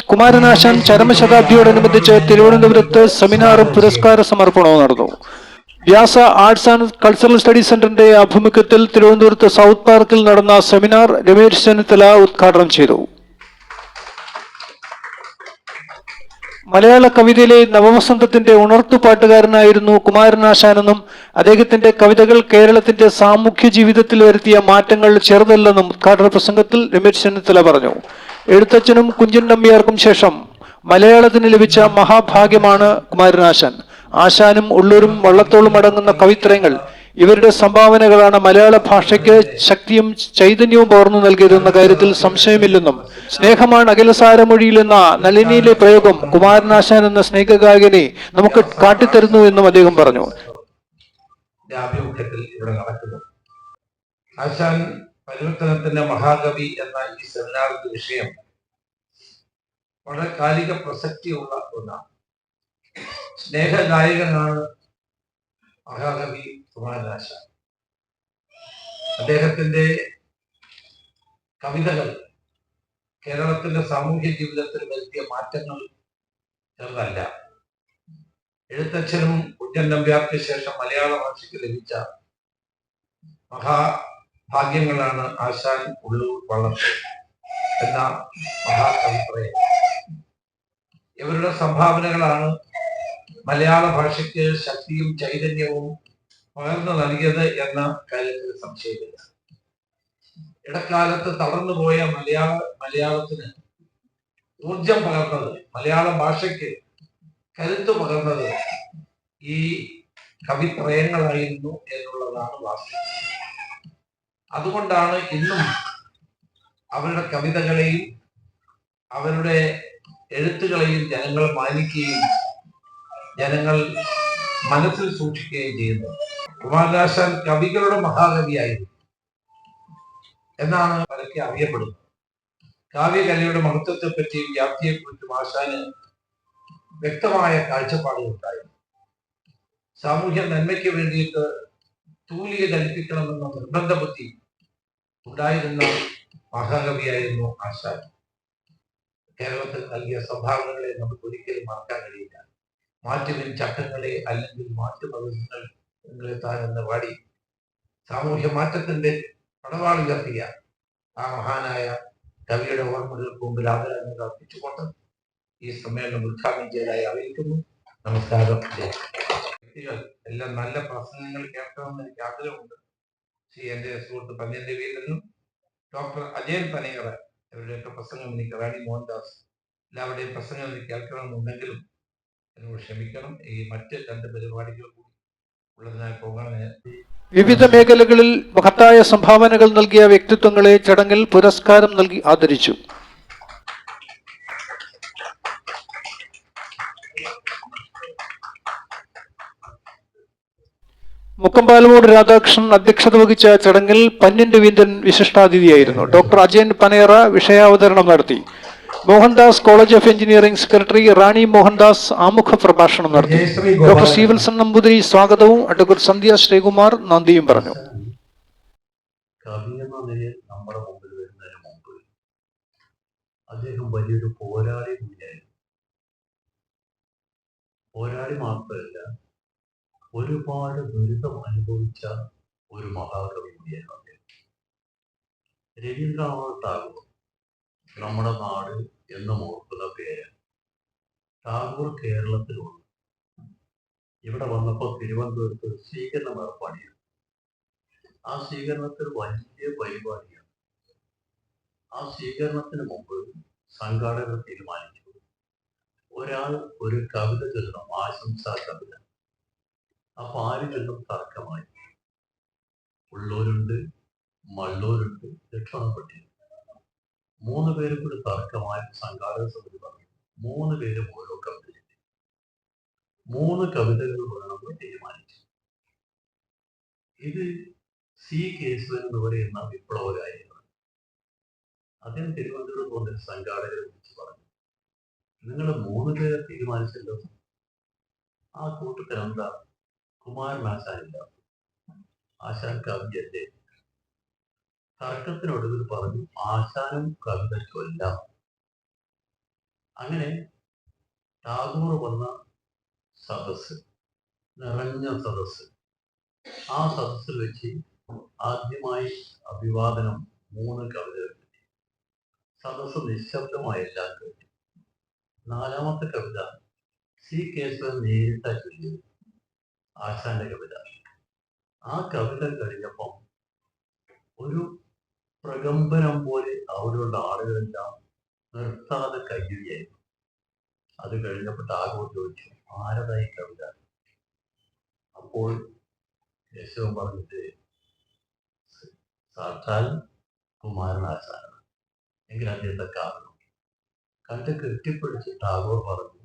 കുമാരനാശാൻ ചരമശതാബ്ദിയോടനുബന്ധിച്ച് തിരുവനന്തപുരത്ത് സെമിനാറും പുരസ്കാര സമർപ്പണവും നടന്നു. വ്യാസ ആർട്സ് ആൻഡ് കൾച്ചറൽ സ്റ്റഡീസ് സെന്ററിന്റെ ആഭിമുഖ്യത്തിൽ തിരുവനന്തപുരത്ത് സൗത്ത് പാർക്കിൽ നടന്ന സെമിനാർ രമേശ് ചെന്നിത്തല ഉദ്ഘാടനം ചെയ്തു. മലയാള കവിതയിലെ നവവസന്തത്തിന്റെ ഉണർത്തുപാട്ടുകാരനായിരുന്നു കുമാരനാശാനെന്നും അദ്ദേഹത്തിന്റെ കവിതകൾ കേരളത്തിന്റെ സാമൂഹ്യ ജീവിതത്തിൽ വരുത്തിയ മാറ്റങ്ങൾ ചെറുതല്ലെന്നും ഉദ്ഘാടന പ്രസംഗത്തിൽ രമേശ് ചെന്നിത്തല പറഞ്ഞു. എഴുത്തച്ഛനും കുഞ്ചൻ നമ്പ്യാർക്കും ശേഷം മലയാളത്തിന് ലഭിച്ച മഹാഭാഗ്യമാണ് കുമാരനാശാൻ. ആശാനും ഉള്ളൂരും വള്ളത്തോളും അടങ്ങുന്ന കവിത്രയങ്ങൾ ഇവരുടെ സംഭാവനകളാണ് മലയാള ഭാഷയ്ക്ക് ശക്തിയും ചൈതന്യവും പകർന്നു നൽകിയതെന്ന കാര്യത്തിൽ സംശയമില്ലെന്നും സ്നേഹമാണ് അഖിലസാരമൊഴിയിൽ എന്ന നളിനിയിലെ പ്രയോഗം കുമാരനാശാൻ എന്ന സ്നേഹഗായകനെ നമുക്ക് കാട്ടിത്തരുന്നു എന്നും അദ്ദേഹം പറഞ്ഞു. ആശാൻ പരിവർത്തനത്തിന്റെ മഹാകവി എന്ന ഈ സെമിനാറിന്റെ വിഷയം വളരെ കാലിക പ്രസക്തിയുള്ള ഒന്നാണ്. സ്നേഹഗായകനാണ് മഹാകവി കുമാരനാശാൻ. അദ്ദേഹത്തിന്റെ കവിതകൾ കേരളത്തിന്റെ സാമൂഹ്യ ജീവിതത്തിൽ വരുത്തിയ മാറ്റങ്ങൾ ചെറുതല്ല. എഴുത്തച്ഛനും കുഞ്ചൻ നമ്പ്യാർക്ക് ശേഷം മലയാള ഭാഷയ്ക്ക് ലഭിച്ച മഹാഭാഗ്യങ്ങളാണ് ആശാൻ, ഉള്ളൂർ, വള്ളത്തോൾ എന്ന മഹാകവിത്രയം. ഇവരുടെ സംഭാവനകളാണ് മലയാള ഭാഷയ്ക്ക് ശക്തിയും ചൈതന്യവും പകർന്നു നൽകിയത് എന്ന കാര്യത്തിൽ സംശയമില്ല. ഇടക്കാലത്ത് തളർന്നുപോയ മലയാളത്തിന് ഊർജം പകർന്നത്, മലയാള ഭാഷയ്ക്ക് കരുത്ത് പകർന്നത് ഈ കവിത്രയങ്ങളായിരുന്നു എന്നുള്ളതാണ് വാസ്തവം. അതുകൊണ്ടാണ് ഇന്നും അവരുടെ കവിതകളെയും അവരുടെ എഴുത്തുകളെയും ജനങ്ങൾ മാനിക്കുകയും ജനങ്ങൾ മനസ്സിൽ സൂക്ഷിക്കുകയും ചെയ്യുന്നത്. കുമാരനാശാൻ കവികളുടെ മഹാകവിയായിരുന്നു എന്നാണ് പലക്കെ അറിയപ്പെടുന്നത്. കാവ്യകലയുടെ മഹത്വത്തെപ്പറ്റിയും വ്യാപ്തിയെക്കുറിച്ചും ആശാന് വ്യക്തമായ കാഴ്ചപ്പാടുകളുണ്ടായിരുന്നു. സാമൂഹ്യ നന്മയ്ക്ക് വേണ്ടിയിട്ട് തൂലിക കൽപ്പിക്കണമെന്ന നിർബന്ധ ബുദ്ധി ഉണ്ടായിരുന്ന മഹാകവിയായിരുന്നു ആശാൻ. കേരളത്തിൽ നൽകിയ സംഭാവനകളെ നമുക്ക് ഒരിക്കലും മറക്കാൻ കഴിയില്ല. മാറ്റുവിൻ ചട്ടങ്ങളെ, അല്ലെങ്കിൽ മാറ്റുമതങ്ങളെ താൻ എന്ന് പാടി സാമൂഹ്യ മാറ്റത്തിന്റെ പടവാളുയർത്തിയ ആ മഹാനായ കവിയുടെ ഓർമ്മകൾക്ക് മുമ്പിൽ ആദരങ്ങൾ അർപ്പിച്ചുകൊണ്ട് ഈ സമ്മേളനം ഉദ്ഘാടനം ചെയ്തതായി അറിയിക്കുന്നു. നമസ്കാരം. വ്യക്തികൾ എല്ലാം നല്ല പ്രസംഗങ്ങൾ കേൾക്കണമെന്ന് എനിക്ക് ആഗ്രഹമുണ്ട്. എന്റെ സുഹൃത്ത് പന്ന്യൻ രവീന്ദ്രനും ഡോക്ടർ അജയൻ പനയറ ഇവരുടെയൊക്കെ പ്രസംഗം എനിക്ക്, റാണി മോഹൻദാസ്, എല്ലാവരുടെയും പ്രസംഗം എനിക്ക് കേൾക്കണമെന്നുണ്ടെങ്കിലും എന്നോട് ക്ഷമിക്കണം. ഈ മറ്റ് രണ്ട് പരിപാടികൾ കൂടി ഉള്ളതിനാൽ പോകാൻ. വിവിധ മേഖലകളിൽ മഹത്തായ സംഭാവനകൾ നൽകിയ വ്യക്തിത്വങ്ങളെ ചടങ്ങിൽ പുരസ്കാരം നൽകി ആദരിച്ചു. മുക്കമ്പാലമൂട് രാധാകൃഷ്ണൻ അധ്യക്ഷത വഹിച്ച ചടങ്ങിൽ പന്ന്യൻ രവീന്ദ്രൻ വിശിഷ്ടാതിഥിയായിരുന്നു. ഡോക്ടർ അജയൻ പനയറ വിഷയാവതരണം നടത്തി. Mohandas college of engineering secretary Rani Mohandas ആമുഖ പ്രഭാഷണം നടത്തി. ഡോക്ടർ സ്റ്റീവൻസൺ നമ്പൂതിരി സ്വാഗതവും അഡ്വക്കേറ്റ് സന്ധ്യ ശ്രീകുമാർ നന്ദിയും പറഞ്ഞു. കവി എന്ന നിലയിൽ നമ്മുടെ മുമ്പിൽ വരുന്നതിന് മുമ്പ് അദ്ദേഹം വലിയൊരു പോരാളി കൂടിയായിരുന്നു. പോരാളി മാത്രമല്ല, ഒരുപാട് ദുരിതം അനുഭവിച്ച ഒരു മഹാകവി കൂടിയായിരുന്നു അദ്ദേഹം. രവീന്ദ്രനാഥ് ടാഗോർ നമ്മുടെ നാട് എന്നും ഓർക്കുന്ന പേര്. ടാഗോർ കേരളത്തിൽ വന്നു. ഇവിടെ വന്നപ്പോൾ തിരുവനന്തപുരത്ത് സ്വീകരണം ഏർപ്പാടിയാണ്. ആ സ്വീകരണത്തിൽ വലിയ പരിപാടിയാണ്. ആ സ്വീകരണത്തിന് മുമ്പ് സംഘാടകർ തീരുമാനിച്ചു, ഒരാൾ ഒരു കവിത ചൊല്ലണം, ആശംസാ കവിത. അപ്പൊ ആര് ചൊല്ലും തർക്കമായി. ഉള്ളൂരുണ്ട്, മള്ളൂരുണ്ട്, ലക്ഷണപ്പെട്ടി, 3 പേരും കൂടി തർക്കമായി. സംഘാടക സമിതി പറഞ്ഞു 3 പേരും ഓരോ കവിത, 3 കവിതകൾ വേണമെന്ന് തീരുമാനിച്ചു. ഇത് സി കേശവൻ എന്ന് പറയുന്ന വിപ്ലവകാരിയാണ്. അദ്ദേഹം തിരുവനന്തപുരത്ത് വന്നിട്ട് സംഘാടകരെ വിളിച്ച് പറഞ്ഞു, നിങ്ങൾ 3 പേരെ തീരുമാനിച്ചല്ലോ, ആ കൂട്ടത്തിൽ എന്താ കുമാരനാശാനില്ല? ആശാൻ കവിയല്ലേ? തർക്കത്തിനൊടുവിൽ പറഞ്ഞു, ആശാനും കവിത ചൊല്ലാം. അങ്ങനെ ടാഗോർ വന്ന സദസ്സ്, നിറഞ്ഞ സദസ്സ്, ആ സദസ്സിൽ വെച്ച് ആദ്യമായി അഭിവാദനം 3 കവിതകൾ. സദസ്സ് നിശബ്ദമായില്ല. 4ാമത്തെ കവിത സി കേശവൻ നേരിട്ടാ ചൊല്ലിയത്, ആശാന്റെ കവിത. ആ കവിത കഴിഞ്ഞപ്പം ഒരു പ്രകമ്പനം പോലെ അവിടെയുള്ള ആളുകളെല്ലാം നിർത്താതെ കയ്യുകയായിരുന്നു. അത് കഴിഞ്ഞപ്പോൾ ടാഗോർ ചോദിച്ചു, ആരതായി കവിത? അപ്പോൾ കേശവൻ പറഞ്ഞിട്ട് സാക്ഷാൽ കുമാരനാശാനാണ്. എങ്കിൽ അദ്ദേഹത്തെ കാരണം കണ്ട് കെട്ടിപ്പിടിച്ച് ടാഗോർ പറഞ്ഞു,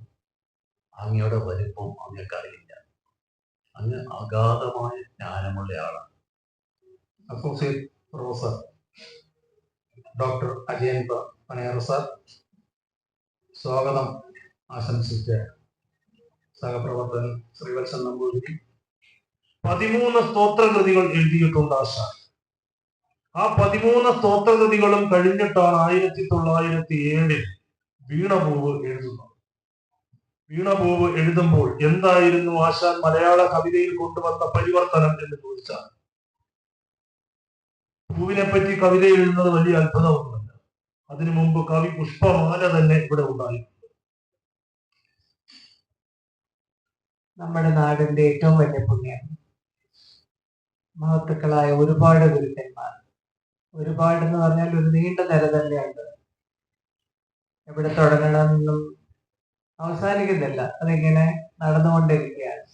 അങ്ങയുടെ വലിപ്പം അങ്ങക്കറിയില്ല, അങ്ങ് അഗാധമായ ജ്ഞാനമുള്ള ആളാണ്. Associate professor doctor Ajayan Panayar sir സ്വാഗതം ആശംസിച്ച സഹപ്രവർത്തകൻ ശ്രീവത്സൻ നമ്പൂതിരി. 13 സ്തോത്രകൃതികൾ എഴുതിയിട്ടുണ്ട് ആശാൻ. ആ 13 സ്തോത്രകൃതികളും കഴിഞ്ഞിട്ടാണ് 1907 വീണപൂവ് എഴുതുന്നത്. വീണപൂവ് എഴുതുമ്പോൾ എന്തായിരുന്നു ആശാൻ മലയാള കവിതയിൽ കൊണ്ടുവന്ന പരിവർത്തനം എന്ന് ചോദിച്ചാൽ, പൂവിനെ പറ്റി കവിത എഴുതുന്നത് വലിയ അത്ഭുതമൊന്നുമല്ല. അതിനു മുമ്പ് കവി പുഷ്പമാല തന്നെ ഇവിടെ ഉണ്ടായി. നമ്മുടെ നാടിന്റെ ഏറ്റവും വലിയ പുണ്യം, മഹത്തുക്കളായ ഒരുപാട് ഗുരുക്കന്മാർ, ഒരുപാട് എന്ന് പറഞ്ഞാൽ ഒരു നീണ്ട നിര തന്നെയുണ്ട്. എവിടെ തുടങ്ങണമെന്നും അവസാനിക്കുന്നില്ല, അതിങ്ങനെ നടന്നുകൊണ്ടിരിക്കുകയാണ്.